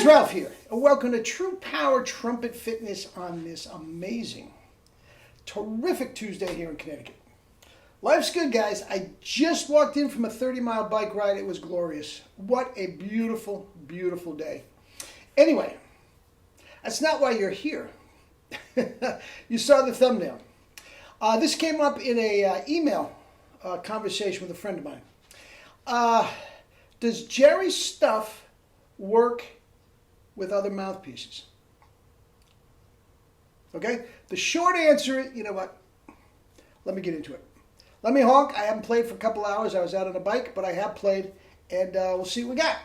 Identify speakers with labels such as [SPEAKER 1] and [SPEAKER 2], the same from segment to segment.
[SPEAKER 1] guys, Ralph here, and welcome to True Power Trumpet Fitness on this amazing, terrific Tuesday here in Connecticut. Life's good, guys. I just walked in from a 30-mile bike ride. It was glorious. What a beautiful, beautiful day. Anyway, that's not why you're here. You saw the thumbnail. This came up in a email conversation with a friend of mine. Does Jerry's stuff work with other mouthpieces? Okay, the short answer is, you know what, let me get into it. Let me honk. I haven't played for a couple hours. I was out on a bike, but I have played, and we'll see what we got.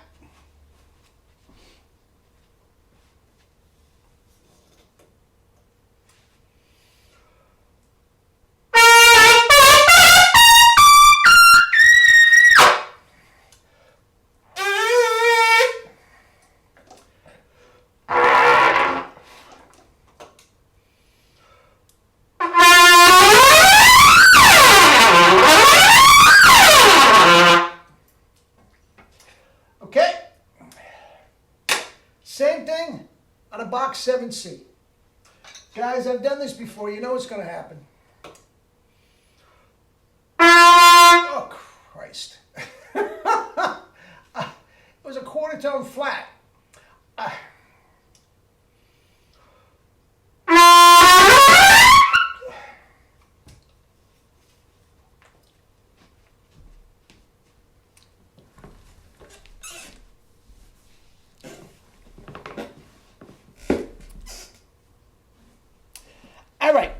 [SPEAKER 1] Okay, same thing on a box 7C. Guys, I've done this before. You know what's going to happen. Oh, Christ. It was a quarter tone flat. All right.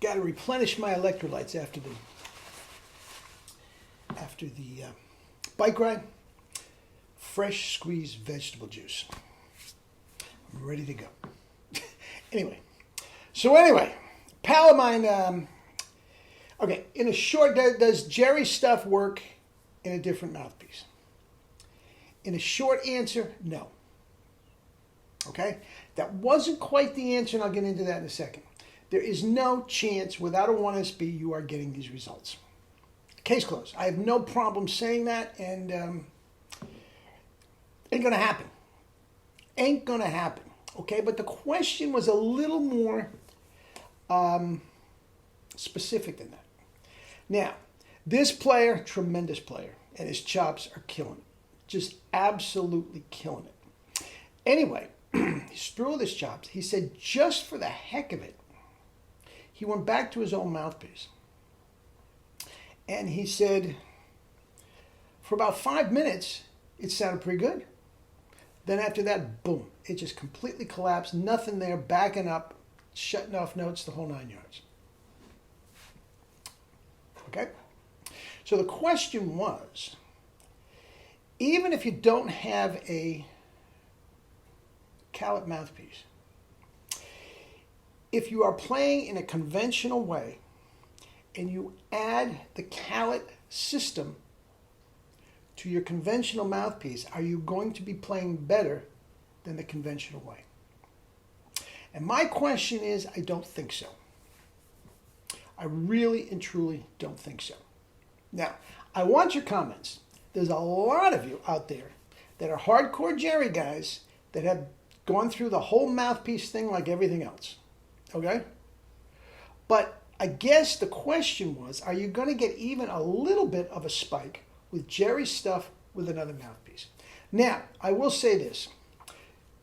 [SPEAKER 1] Got to replenish my electrolytes after the bike ride. Fresh squeezed vegetable juice. I'm ready to go. Anyway, pal of mine. Okay, in a short, does Jerry's stuff work in a different mouthpiece? In a short answer, no. Okay? That wasn't quite the answer, and I'll get into that in a second. There is no chance without a 1SB you are getting these results. Case closed. I have no problem saying that, and ain't going to happen. Ain't going to happen. Okay? But the question was a little more specific than that. Now, this player, tremendous player, and his chops are killing it. Just absolutely killing it. Anyway, he's through with his chops. He said just for the heck of it, he went back to his own mouthpiece. And he said for about 5 minutes, it sounded pretty good. Then after that, boom, it just completely collapsed. Nothing there, backing up, shutting off notes, the whole 9 yards. Okay? So the question was, even if you don't have a Callet mouthpiece, if you are playing in a conventional way and you add the Callet system to your conventional mouthpiece, are you going to be playing better than the conventional way? And my question is, I don't think so. I really and truly don't think so. Now, I want your comments. There's a lot of you out there that are hardcore Jerry guys that have gone through the whole mouthpiece thing like everything else. Okay? But I guess the question was, are you going to get even a little bit of a spike with Jerry's stuff with another mouthpiece? Now, I will say this.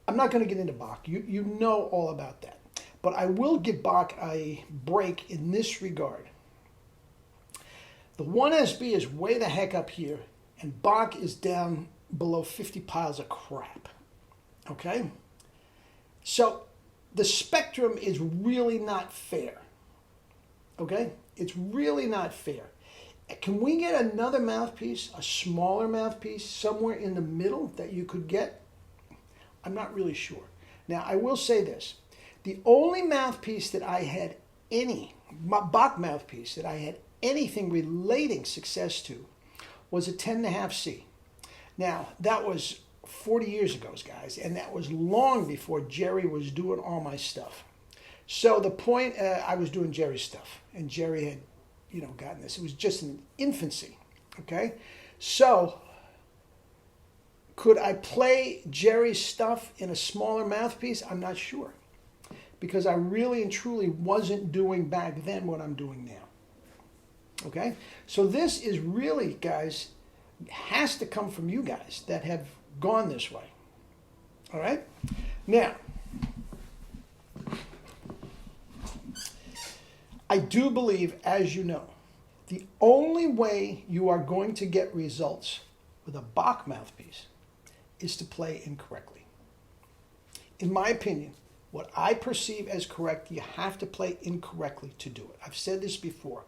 [SPEAKER 1] I'm not going to get into Bach. You know all about that. But I will give Bach a break in this regard. The 1SB is way the heck up here, and Bach is down below 50 piles of crap. Okay? So the spectrum is really not fair. Okay? It's really not fair. Can we get another mouthpiece, a smaller mouthpiece, somewhere in the middle that you could get? I'm not really sure. Now, I will say this. The only mouthpiece that I had Bach mouthpiece that I had anything relating success to was a 10.5C. Now, that was 40 years ago, guys, and that was long before Jerry was doing all my stuff. So the point, I was doing Jerry's stuff, and Jerry had, gotten this. It was just in infancy. Okay, so could I play Jerry's stuff in a smaller mouthpiece? I'm not sure, because I really and truly wasn't doing back then what I'm doing now. Okay, so this is really, guys, has to come from you guys that have gone this way. All right, now I do believe, as you know, the only way you are going to get results with a Bach mouthpiece is to play incorrectly. In my opinion, what I perceive as correct, you have to play incorrectly to do it. I've said this before.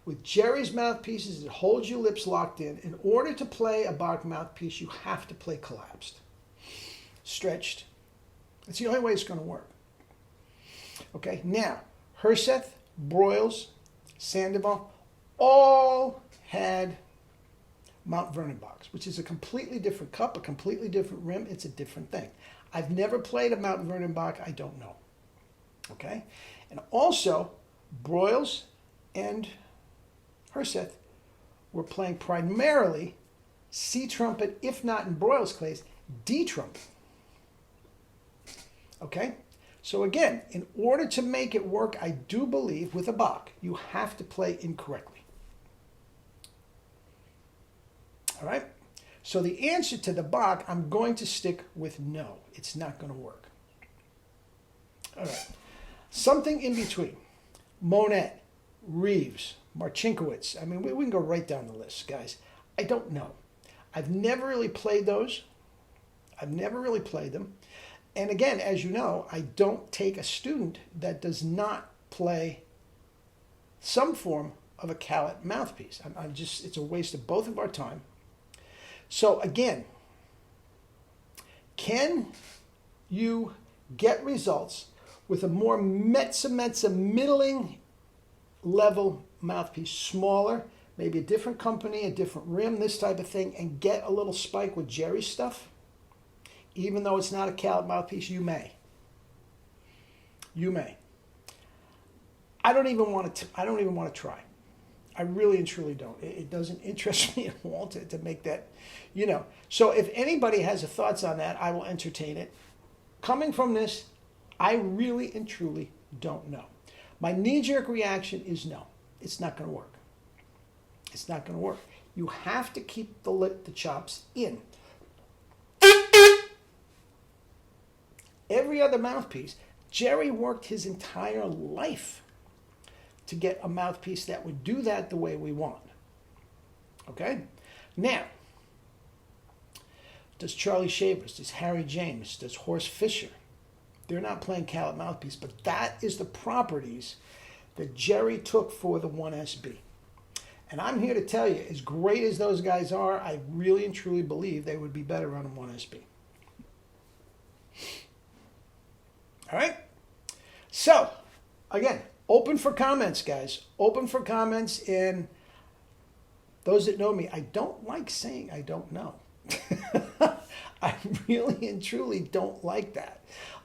[SPEAKER 1] With Jerry's mouthpieces, it holds your lips locked in. In order to play a Bach mouthpiece, you have to play collapsed, stretched. That's the only way it's going to work. Okay, now, Herseth, Broyles, Sandoval, all had Mount Vernon Bachs, which is a completely different cup, a completely different rim. It's a different thing. I've never played a Mount Vernon Bach. I don't know. Okay? And also, Broyles and Herseth were playing primarily C trumpet, if not in Broyles' case, D trumpet. Okay? So again, in order to make it work, I do believe with a Bach, you have to play incorrectly. All right? So the answer to the Bach, I'm going to stick with no. It's not going to work. All right. Something in between. Monet, Reeves, Marcinkiewicz. I mean, we can go right down the list, guys. I don't know. I've never really played those. I've never really played them. And again, as you know, I don't take a student that does not play some form of a Calet mouthpiece. It's a waste of both of our time. So again, can you get results with a more mezza middling level mouthpiece, smaller, maybe a different company, a different rim, this type of thing, and get a little spike with Jerry's stuff? Even though it's not a Calet mouthpiece, you may. You may. I don't even want to try. I really and truly don't. It doesn't interest me at all to make that, So if anybody has thoughts on that, I will entertain it. Coming from this, I really and truly don't know. My knee-jerk reaction is no. It's not going to work. It's not going to work. You have to keep the chops in. Every other mouthpiece, Jerry worked his entire life to get a mouthpiece that would do that the way we want. Okay? Now, does Charlie Shavers, does Harry James, does Horst Fisher? They're not playing Calet mouthpiece, but that is the properties that Jerry took for the 1SB. And I'm here to tell you, as great as those guys are, I really and truly believe they would be better on a 1SB. All right? So, again, open for comments, guys. Open for comments. And those that know me, I don't like saying I don't know. I really and truly don't like that.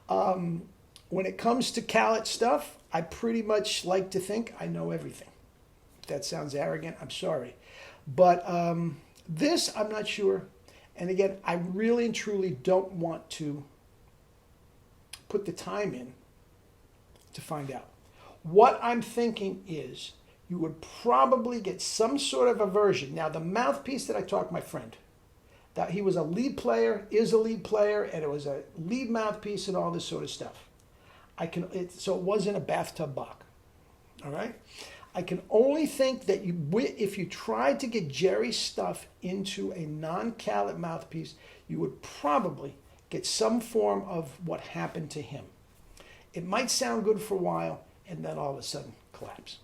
[SPEAKER 1] When it comes to Calet stuff, I pretty much like to think I know everything. If that sounds arrogant, I'm sorry. But this, I'm not sure. And again, I really and truly don't want to put the time in to find out. What I'm thinking is you would probably get some sort of a version. Now, the mouthpiece that I talked my friend, that he was a lead player, is a lead player, and it was a lead mouthpiece and all this sort of stuff. So it wasn't a bathtub Bach. All right? I can only think that if you tried to get Jerry's stuff into a non-Calet mouthpiece, you would probably get some form of what happened to him. It might sound good for a while, and then all of a sudden collapse.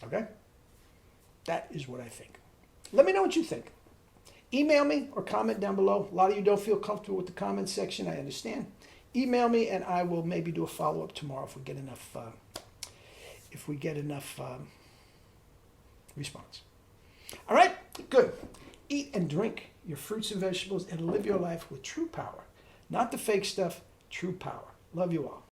[SPEAKER 1] Okay? That is what I think. Let me know what you think. Email me or comment down below. A lot of you don't feel comfortable with the comment section. I understand. Email me, and I will maybe do a follow-up tomorrow if we get enough response. All right? Good. Eat and drink your fruits and vegetables and live your life with true power. Not the fake stuff, true power. Love you all.